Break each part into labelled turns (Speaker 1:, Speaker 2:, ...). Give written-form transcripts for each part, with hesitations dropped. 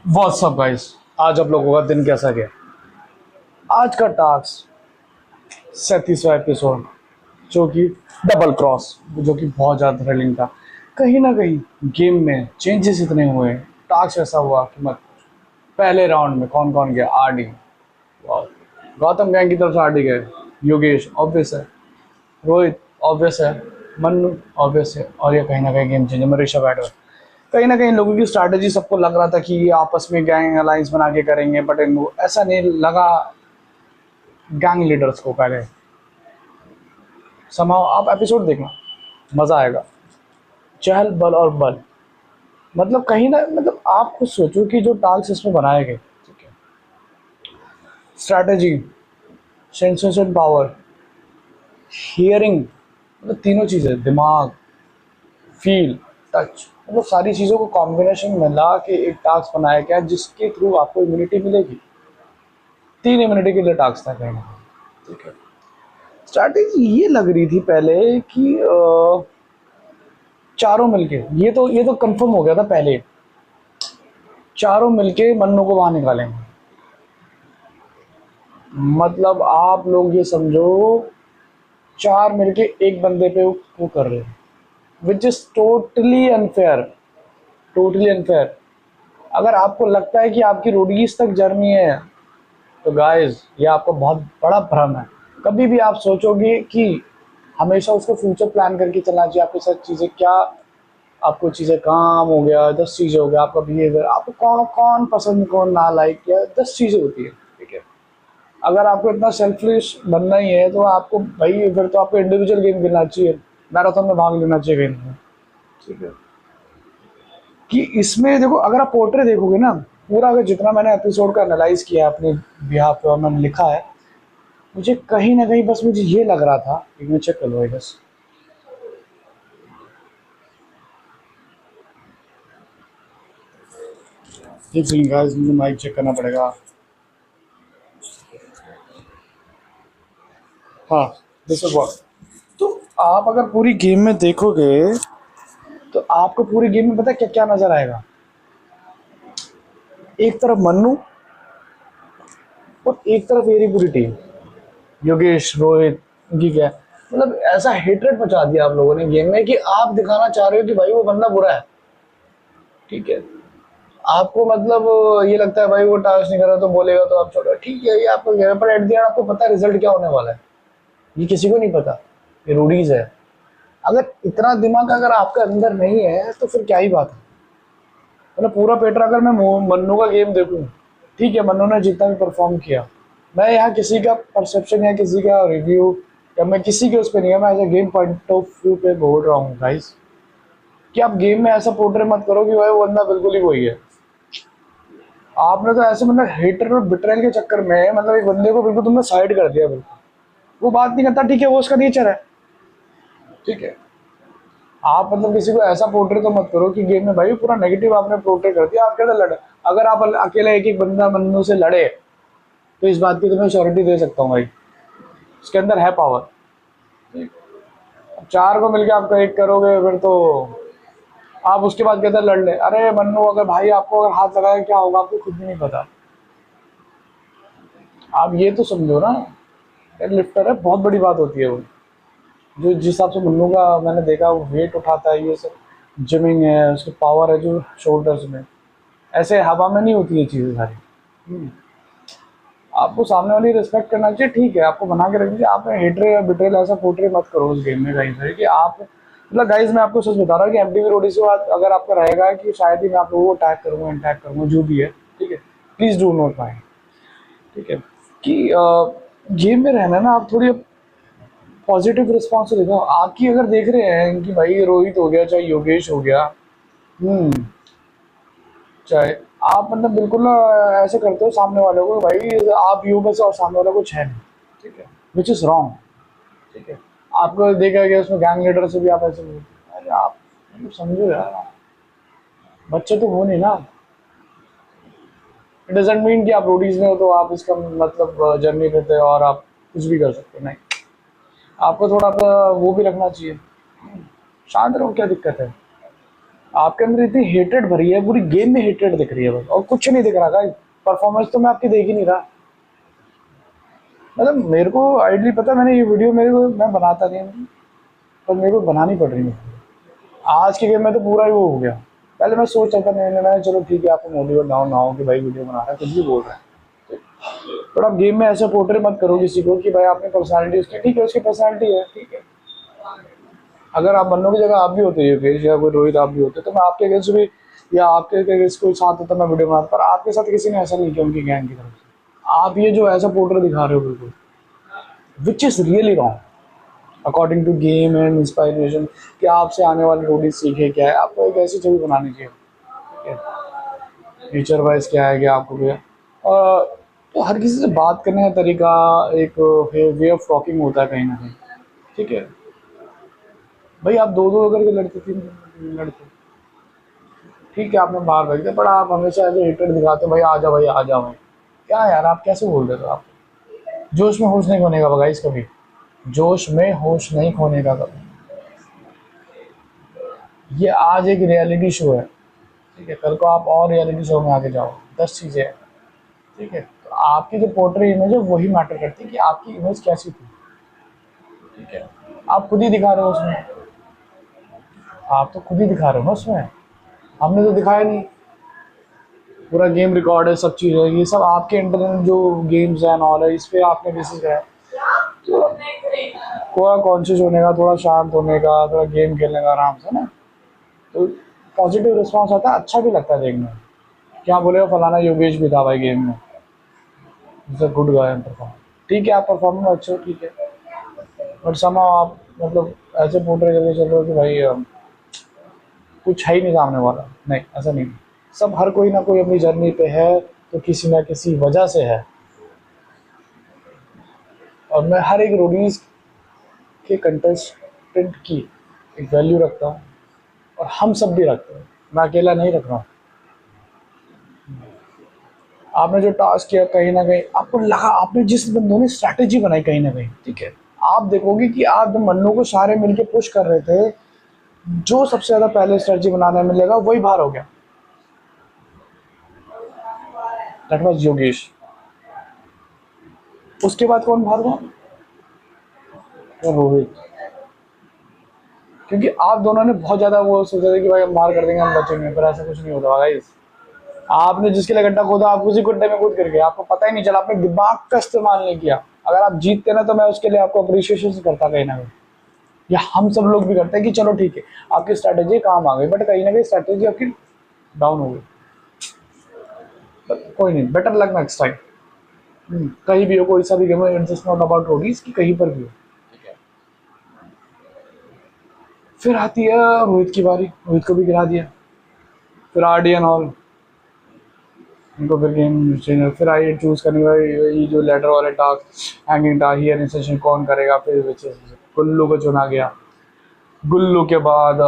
Speaker 1: WhatsApp guys, आज आप लोगों का दिन कैसा गया। आज का टास्क 37वां एपिसोड, जो कि डबल क्रॉस, जो कि बहुत ज़्यादा थ्रिलिंग था। कहीं ना कहीं गेम में चेंजेस इतने हुए, टास्क ऐसा हुआ कि मत। पहले राउंड में कौन कौन गया? आरडी, गौतम गैंग की तरफ से आरडी गए, योगेश ऑब्वियस है, रोहित ऑब्वियस है, मन्नू ऑब्वियस है, और ये कहीं ना कहीं गेम चेंजर में ऋषभ एडवर। कहीं ना कहीं लोगों की स्ट्रैटेजी, सबको लग रहा था कि ये आपस में गैंग अलायंस बना के करेंगे, बट इनको ऐसा नहीं लगा। गैंग लीडर्स को पहले समाओ, आप एपिसोड देखना, मजा आएगा। चहल बल और बल, मतलब कहीं ना, मतलब आप खुद सोचो कि जो टास्क इसमें बनाए गए, ठीक है, स्ट्रैटेजी, सेंसेशन पावर, हियरिंग, मतलब तीनों चीजें, दिमाग, फील, टच, मतलब सारी चीज़ों को कॉम्बिनेशन मिला के एक टास्क बनाया गया जिसके थ्रू आपको इम्यूनिटी मिलेगी। 3 इम्यूनिटी के लिए टास्क था कहना, ठीक है। स्ट्रैटेजी ये लग रही थी पहले कि चारों मिलके, ये तो कंफर्म हो गया था पहले, चारों मिलके मन्नू को बाहर निकालेंगे। मतलब आप लोग ये समझो, चार मिलके एक बंदे पे वो कर रहे हैं, which is totally unfair, totally unfair. अगर आपको लगता है कि आपकी रोडीज तक जर्नी है, तो गाइस ये आपको बहुत बड़ा भ्रम है। कभी भी आप सोचोगे कि हमेशा उसको फ्यूचर प्लान करके चलना चाहिए, आपके साथ चीज़ें क्या, आपको चीज़ें काम हो गया, 10 चीज़ें हो गया, आपका बिहेवियर, आपको कौन कौन पसंद कौन ना लाइक किया, 10 चीज़ें होती है, ठीक है। अगर आपको इतना सेल्फिश बनना ही है तो आपको भाई, फिर तो आपको इंडिविजुअल गेम खेलना चाहिए, मैराथन में भाग लेना चाहिए गेम में, ठीक है। कि इसमें देखो, अगर आप पोर्ट्रे देखोगे ना पूरा, अगर जितना मैंने एपिसोड का एनालाइज किया अपने बिहाफ पे और मैंने लिखा है, मुझे कहीं ना कहीं बस मुझे ये लग रहा था, एक मिनट चेक कर लो बस। एक सेकंड गाइस, मुझे माइक चेक करना पड़ेगा। हाँ, दिस इज व्हाट। तो आप अगर पूरी गेम में देखोगे तो आपको पूरी गेम में पता है क्या क्या नजर आएगा। एक तरफ मन्नू और एक तरफ मेरी पूरी टीम, योगेश, रोहित, इनकी क्या, मतलब ऐसा हेटरेट मचा दिया आप लोगों ने गेम में कि आप दिखाना चाह रहे हो कि भाई वो बंदा बुरा है, ठीक है। आपको मतलब ये लगता है भाई वो टास्क नहीं कर रहा तो बोलेगा तो आप छोड़ो, ठीक है, ये आपको कह रहे, पर एट द एंड आपको पता है रिजल्ट क्या होने वाला है, ये किसी को नहीं पता, ये रूडीज है। अगर इतना दिमाग अगर आपके अंदर नहीं है तो फिर क्या ही बात है। मतलब पूरा पेटर, अगर मैं मन्नू का गेम देखूं, ठीक है, मन्नू ने जितना भी परफॉर्म किया, मैं यहाँ किसी का परसेप्शन या किसी का रिव्यू या मैं किसी के उस पर नहीं है, मैं as a game point of view पे बोल रहा हूँ गाइस, कि आप गेम में ऐसा पोर्ट्रे मत करो कि भाई वो बंदा बिल्कुल ही वही है। आपने तो ऐसे मतलब हेटर और बिट्रेल के चक्कर में मतलब एक बंदे को बिल्कुल तुमने साइड कर दिया, बिल्कुल वो बात नहीं करता, ठीक है, वो उसका नेचर है, ठीक है। आप मतलब किसी को ऐसा पोर्ट्रे तो मत करो कि गेम में भाई पूरा नेगेटिव आपने पोर्ट्रे कर दिया, आप कैसे लड़े। अगर आप अकेला एक एक बंदा मन्नू से लड़े तो इस बात की तुम्हें श्योरिटी दे सकता हूँ भाई, उसके अंदर है पावर। चार को मिलके आप एक करोगे फिर तो आप उसके बाद कहते लड़ ले, अरे मन्नू अगर भाई आपको अगर हाथ लगाया क्या होगा आपको खुद भी नहीं पता। आप ये तो समझो ना, लिफ्टर है, बहुत बड़ी बात होती है वो, जो जिस हिसाब से मन्नू का मैंने देखा वो वेट उठाता है, ये सब जिमिंग है, उसकी पावर है जो शोल्डर्स में, ऐसे हवा में नहीं होती ये चीज़ें सारी। आपको सामने वाली रिस्पेक्ट करना चाहिए, ठीक है, आपको बना के रख दीजिए, आप हेटरे या बिट्रेल ऐसा पोर्ट्रे मत करो उस गेम में गाइस, कि आप मतलब गाइस मैं आपको सच बता रहा हूँ कि एमटीवी रोडी से अगर आपका रहेगा कि शायद ही मैं आप लोगों को अटैक करूँगा जो भी है, ठीक है, प्लीज़ डू नोट माइंड, ठीक है। कि गेम में रहना ना, आप थोड़ी पॉजिटिव रिस्पॉन्स देखो। आपकी अगर देख रहे हैं कि भाई रोहित हो गया, चाहे योगेश हो गया, चाहे आप मतलब बिल्कुल ना ऐसे करते हो सामने वाले को, भाई आप यू बस और सामने वाला कुछ है नहीं, ठीक है, विच इज़ रॉन्ग, ठीक है। आपको देखा गया उसमें गैंग लीडर से भी आप ऐसे बोलते हैं। अरे आप मतलब समझो यार, बच्चे तो हो नहीं ना। इट डजेंट मीन कि आप रोडीज में हो तो आप इसका मतलब जर्नी पे थे और आप कुछ भी कर सकते हो, नहीं। आपको थोड़ा सा वो भी रखना चाहिए, शांत रहो, क्या दिक्कत है। आपके अंदर इतनी हेट्रेड भरी है, पूरी गेम में हेट्रेड दिख रही है बस, और कुछ नहीं दिख रहा गाइस। परफॉर्मेंस तो मैं आपकी देख ही नहीं रहा। मतलब मेरे को आइडली पता है, मैंने ये वीडियो मेरे को मैं बनाता नहीं हूँ, पर मेरे को बनानी पड़ रही है। आज के गेम में तो पूरा ही वो हो गया। पहले मैं सोच रहा था, नहीं मैं चलो ठीक है, आपको मोटिवेट डाउन ना हो कि भाई वीडियो बना रहा है, कुछ भी बोल रहा है, बट आप गेम में ऐसे पोर्ट्रे मत करो किसी को कि भाई आपने पर्सनालिटी उसकी, ठीक है उसकी पर्सनालिटी है, ठीक है। अगर आप बन्नों की जगह आप भी होते योगेश या कोई रोहित आप भी होते, तो मैं आपके अगेंस्ट भी या आपके अगेंस्ट कोई साथ होता, मैं वीडियो बनाता। पर आपके साथ किसी ने ऐसा नहीं किया उनकी गैंग की तरफ से। आप ये जो ऐसा पोर्ट्रे दिखा रहे हो बिल्कुल, which is really wrong according to game and inspiration, कि आपसे आने वाली रोडी सीखे क्या है। आपको एक ऐसी छवि बनानी चाहिए, फ्यूचर वाइज क्या है, क्या आपको क्या। तो हर किसी से बात करने का तरीका एक वे ऑफ टॉकिंग होता है कहीं ना कहीं, ठीक है। भाई आप दो दो करके लड़ते, तीन लड़ते, ठीक है आपने बाहर भेज दिया, पर आप हमेशा ऐसे हेटर दिखाते हो, भाई आ जाओ भाई आ जाओ भाई। क्या यार आप कैसे बोल रहे हो? आप जोश में होश नहीं खोने का गाइस कभी, जोश में होश नहीं खोने का कभी। ये आज एक रियलिटी शो है, ठीक है, कल को आप और रियलिटी शो में आके जाओ, 10 चीज़ें हैं, ठीक है। तो आपकी जो पोर्ट्री इमेज है वही मैटर करती है कि आपकी इमेज कैसी थी, ठीक है। आप खुद ही दिखा रहे हो उसमें, आप तो खुद ही दिखा रहे हो ना उसमें, हमने तो दिखाया नहीं। पूरा गेम रिकॉर्ड है, सब चीज़ है, ये सब आपके इंटरनेट जो गेम्स हैं ऑल है, इस पर आपने बेसिस कराया। तो थोड़ा कॉन्शियस होने का, थोड़ा शांत होने का, थोड़ा गेम खेलने का आराम से ना, तो पॉजिटिव रिस्पॉन्स आता है, अच्छा भी लगता है देखने में। क्या बोले फलाना योगेश भी था भाई गेम में, गुड गाय परफॉर्म, ठीक है आप परफॉर्मेंस अच्छे हो, ठीक है, बट समा आप मतलब ऐसे पोर्ट्रे करके चल रहे हो कि भाई कुछ है ही नहीं सामने वाला। नहीं, ऐसा नहीं, सब हर कोई ना कोई अपनी जर्नी पे है, तो किसी ना किसी वजह से है। और मैं हर एक रोडीज के कंटेस्टेंट की एक वैल्यू रखता हूँ, और हम सब भी रखते हैं, मैं अकेला नहीं रख रहा हूँ। आपने जो टास्क किया कहीं ना कहीं आपको लगा, आपने जिस बंदों ने स्ट्रैटेजी बनाई कहीं ना कहीं, ठीक है, आप देखोगे कि आप जब मन्नू को सारे मिलके पुश कर रहे थे, जो सबसे ज्यादा पहले स्ट्रैटेजी बनाने में लगा वही बाहर हो गया, दैट वाज योगेश। उसके बाद कौन बाहर हुआ? रोहित। क्योंकि आप दोनों ने बहुत ज्यादा वो सोचा था कि भाई हम बाहर कर देंगे, हम बचेंगे, पर ऐसा कुछ नहीं होता गाइस। आपने जिसके लिए गड्ढा खोदा, आप उसी गड्ढे में कूद कर गए, आपको पता ही नहीं चला, आपने दिमाग का इस्तेमाल नहीं किया। अगर आप जीतते ना, तो मैं उसके लिए आपको अप्रिशिएशन करता कहीं ना कहीं, या हम सब लोग भी करते हैं कि चलो ठीक है आपकी स्ट्रैटेजी काम आ गई, बट कहीं ना कहीं स्ट्रैटेजी आपकी डाउन हो गई। कोई नहीं, बेटर लक नेक्स्ट टाइम। कहीं भी हो, कोई सा भी गेम हो, it's just not about Roadies की, कहीं पर भी हो, ठीक है। फिर आती है रोहित की बारी, रोहित को भी गिरा दिया, फिर आरडीएन हॉल, उनको फिर गेम चेंजर, फिर आई चूज करने का ये जो लेटर वाले task, hanging task, here insertion कौन करेगा, फिर गुल्लू को चुना गया। गुल्लू के बाद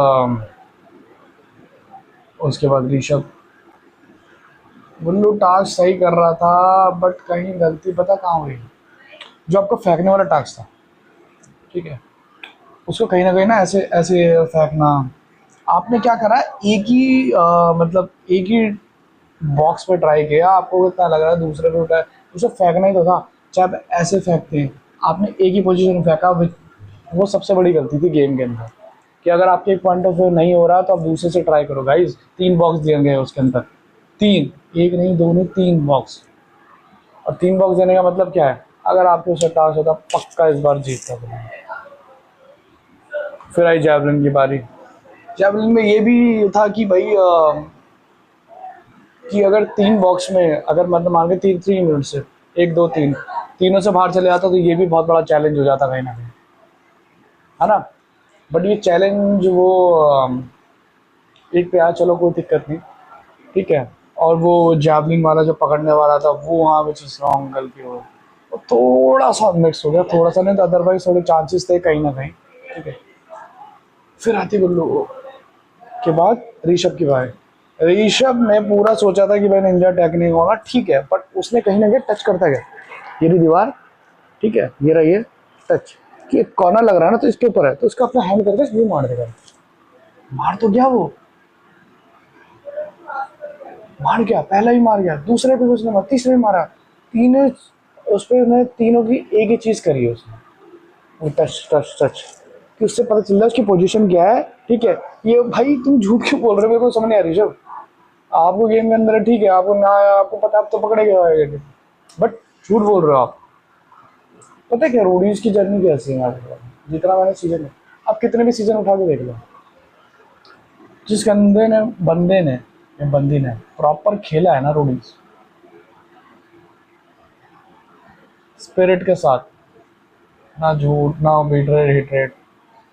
Speaker 1: उसके बाद ऋषभ। गुल्लू टास्क सही कर रहा था, बट कहीं गलती पता कहाँ हुई, जो आपको फेंकने वाला टास्क था, ठीक है, उसको कहीं ना कहीं ना ऐसे ऐसे फेंकना। आपने क्या करा, एक ही मतलब एक ही बॉक्स पे ट्राई किया, आपको इतना लग रहा है दूसरे पे उठा, उसे फेंकना ही तो था। चाहे आप ऐसे फेंकते हैं, आपने एक ही पोजीशन में फेंका, वो सबसे बड़ी गलती थी गेम के अंदर, कि अगर आपके एक पॉइंट ऑफ व्यू नहीं हो रहा तो आप दूसरे से ट्राई करो गाइस। 3 बॉक्स दिए गए उसके अंदर, 3, एक नहीं दो नहीं 3 बॉक्स, और 3 बॉक्स देने का मतलब क्या है, अगर आपके उसे टास्क होता पक्का इस बार जीतता था। फिर आई जैवलिन की बारी। जैवलिन में ये भी था कि भाई कि अगर 3 बॉक्स में, अगर मतलब मान के 3 मिनट से 1 2 3 तीनों से बाहर चले जाता, तो ये भी बहुत बड़ा चैलेंज हो जाता कहीं ना कहीं, है ना। बट ये चैलेंज वो एक पे आया, चलो कोई दिक्कत नहीं, ठीक है। और वो जैवलिन वाला जो पकड़ने वाला था, वो वहाँ विच इज रॉन्ग, गलती हो गई, थोड़ा सा मिक्स हो गया, थोड़ा सा नहीं तो अदरवाइज थोड़े चांसेस थे कहीं ना कहीं, ठीक है। फिर आती गुल्लू के बाद ऋषभ की बारी। ऋषभ ने पूरा सोचा था कि भाई निंजा टेक्निक होगा, ठीक है, बट उसने कहीं ना कहीं टच करता गया, ये रही दीवार, ठीक है, ये रही है टच, कि एक कॉर्नर लग रहा है ना, तो इसके ऊपर है, तो उसका अपना हैंड करके ये मार देगा, मार तो गया वो, मार गया, पहला ही मार गया, दूसरे पे उसने मारा, तीसरे में मारा, तीनों उस पे उसने तीनों की एक ही चीज़ करी है उसने, वो टच टच टच, कि उससे पता चल रहा है उसकी पोजीशन क्या है। ठीक है, ये भाई तुम झूठ क्यों बोल रहे हो, मेरे को समझ नहीं आ रही। जब आपको गेम के अंदर है, ठीक है, आपको ना आपको पता, आप तो पकड़े गए, बट झूठ बोल रहे हो आप। पता है क्या रोडीज की जर्नी कैसी है आपको, जितना मैंने सीजन में, आप कितने भी सीजन उठा के देख लो, जिस बंदे ने या बंदी ने प्रॉपर खेला है ना रोडीज स्पिरिट के साथ, ना झूठ ना बिटरेट हेट्रेट,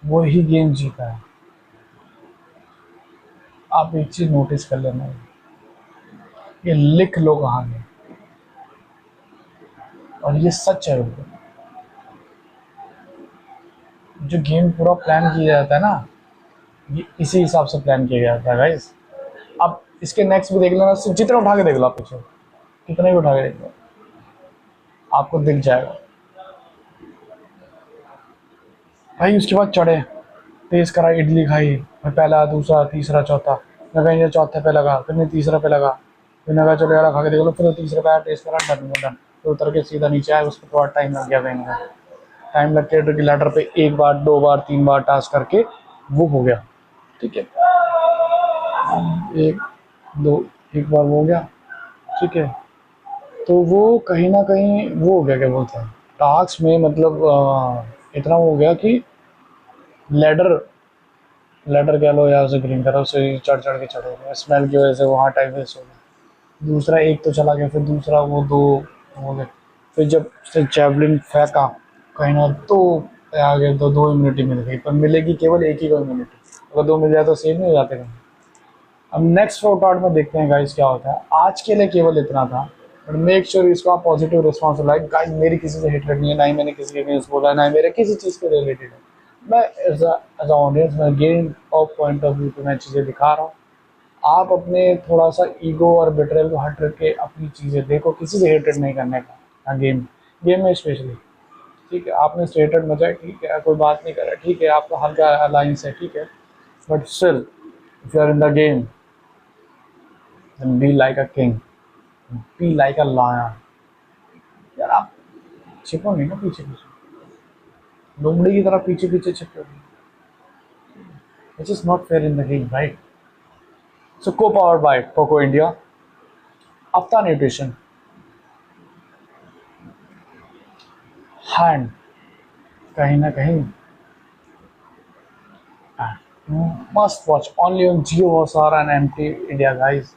Speaker 1: वही गेम जीता है। आप एक चीज नोटिस कर लेना, ये लिख लो कहानी, और ये सच है बिल्कुल। जो गेम पूरा प्लान किया जाता है ना, ये इसी हिसाब से प्लान किया गया था गाइस। अब इसके नेक्स्ट भी देख लेना, सिर्फ जितना उठा के देख लो आप पीछे, कितने भी उठा के देख लो, आपको दिख जाएगा। भाई उसके बाद चढ़े, तेज करा, इडली खाई, मैं पहला दूसरा तीसरा चौथा, मैं कहीं चौथे पे लगा, फिर मैं तीसरे पे लगा, फिर मैं चलो यार खा के देख लो, फिर तीसरे पे टेस्ट करा, डन डन, फिर उतर के सीधा नीचे आया, उस पर थोड़ा टाइम लग गया, कहीं का टाइम लग के लैडर पे एक बार दो बार तीन बार टास्क करके वो हो गया। ठीक है, एक दो, एक बार वो हो गया। ठीक है, तो वो कहीं ना कहीं वो हो गया, क्या बोलते हैं टास्क में, मतलब इतना हो गया कि लैडर लैडर कह लो या उसे ग्रीन करो, उसे चढ़ चढ़ के चढ़े गए, स्मेल की वजह से वहाँ टाइम वेस्ट हो गया। दूसरा एक तो चला गया, फिर दूसरा वो दो हो गए, फिर जब से जैवलिन फेंका कहीं ना, तो आगे दो इम्यूनिटी मिल गई, पर मिलेगी केवल एक ही को इम्यूनिटी, अगर दो मिल जाए तो सेव नहीं हो जाते कहीं। अब नेक्स्ट फोर्ट में देखते हैं गाइस क्या होता है। आज के लिए केवल इतना था, बट मेक श्योर इसको आप पॉजिटिव रिस्पॉन्स लाइक गाइस। मेरी किसी से हेटरेट नहीं है, ना ही मैंने किसी के अगेंस्ट बोला है, ना ही मेरे किसी चीज़ के रिलेटेड है। मैं एज अ ऑडियंस, मैं game of point of view पे मैं चीज़ें दिखा रहा हूँ। आप अपने थोड़ा सा ईगो और बेटरेल को हट करके अपनी चीज़ें देखो, किसी से हेटरेट नहीं करने का। हाँ, गेम में स्पेशली, ठीक है, आपने स्टेटेड मचा है, ठीक है, कोई बात नहीं कर रहा, ठीक है, आपका हल्का अलाइंस है, ठीक है, but still if you are in the game then be like a king, be like a lion। यार आप छिपो नहीं ना पीछे पीछे, लोमड़ी की तरह पीछे पीछे छिपे हो, which is not fair in the game, right? So co-powered by Coco India, Afta Nutrition, hand कहीं ना कहीं must watch only on Jio Hotstar and MT India guys।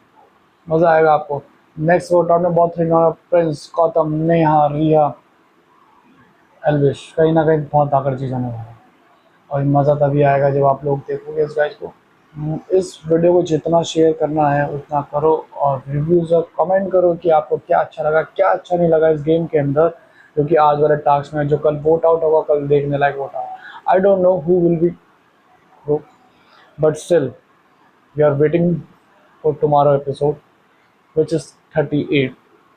Speaker 1: मजा आएगा आपको। नेक्स्ट वर्कआउट में बहुत रिनोना, प्रिंस, गौतम, नेहा, रिया, एल्विश, कहीं ना कहीं बहुत ताकत चीज आने वाला है, और मज़ा तभी आएगा जब आप लोग देखोगे इस गाइस को। इस वीडियो को जितना शेयर करना है उतना करो, और रिव्यूज और कमेंट करो कि आपको क्या अच्छा लगा क्या अच्छा नहीं लगा इस गेम के अंदर, क्योंकि आज वाले टास्क में जो कल वोट आउट होगा, कल देखने लायक vote out, I don't know who will be, but still we are waiting for tomorrow episode which is 38,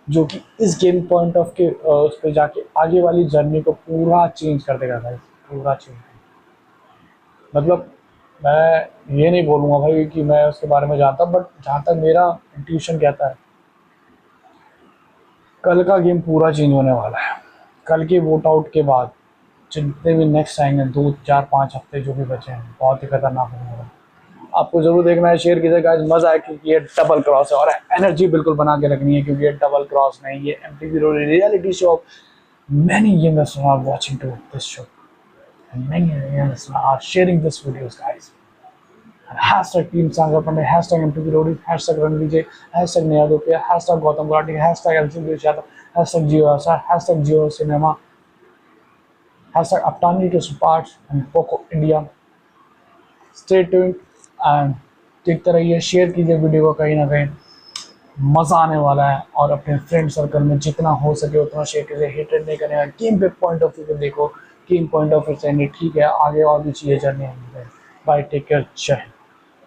Speaker 1: जो कि इस गेम पॉइंट ऑफ के उस पर जाके आगे वाली जर्नी को पूरा चेंज कर देगा गाइस, पूरा चेंज। मतलब मैं ये नहीं बोलूँगा भाई कि मैं उसके बारे में जानता, बट जहाँ तक मेरा इंट्यूशन कहता है, कल का गेम पूरा चेंज होने वाला है। कल के वोट आउट के बाद जितने भी नेक्स्ट आएंगे 2 4 5 हफ्ते जो भी बचे हैं, बहुत ही खतरनाक होने वाला है। आपको जरूर देखना है, शेयर कीजिएगा, मजा है, क्योंकि ये डबल क्रॉस है, और एनर्जी बिल्कुल बना के रखनी है, क्योंकि ये डबल क्रॉस नहीं, ये MTV reality show off many gamers are watching to this show, and many gamers are sharing this videos guys, and hashtag team Sangha Pandey, hashtag MTV Roadies, hashtag Ranvijay, hashtag Neha Dupia, hashtag Gautam Gulati, hashtag LC Yadav, hashtag JioSR, hashtag Jio Cinema, hashtag Aptani to Parts and Poco India। Stay tuned and देखते रहिए, share कीजिए video को, कहीं ना कहीं मज़ा आने वाला है, और अपने फ्रेंड सर्कल में जितना हो सके उतना शेयर कीजिए। हेटेड नहीं करेगा, गेम पे पॉइंट ऑफ व्यू पे देखो, गेम पॉइंट ऑफ व्यू से ठीक है, आगे और भी चीज़ें चलनी है। बाय, टेक केयर, जय हिंद।